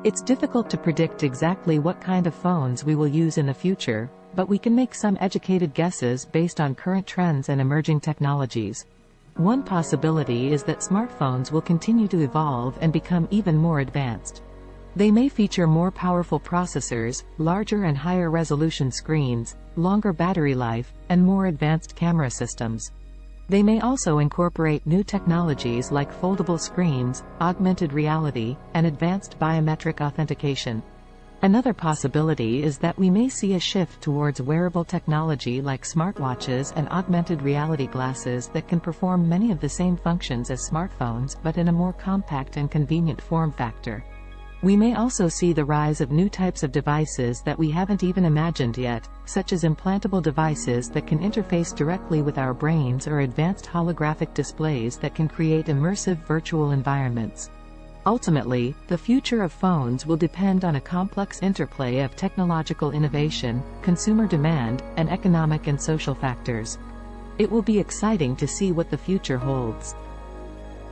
It's difficult to predict exactly what kind of phones we will use in the future, but we can make some educated guesses based on current trends and emerging technologies. One possibility is that smartphones will continue to evolve and become even more advanced. They may feature more powerful processors, larger and higher resolution screens, longer battery life, and more advanced camera systems. They may also incorporate new technologies like foldable screens, augmented reality, and advanced biometric authentication. Another possibility is that we may see a shift towards wearable technology like smartwatches and augmented reality glasses that can perform many of the same functions as smartphones but in a more compact and convenient form factor. We may also see the rise of new types of devices that we haven't even imagined yet, such as implantable devices that can interface directly with our brains or advanced holographic displays that can create immersive virtual environments. Ultimately, the future of phones will depend on a complex interplay of technological innovation, consumer demand, and economic and social factors. It will be exciting to see what the future holds.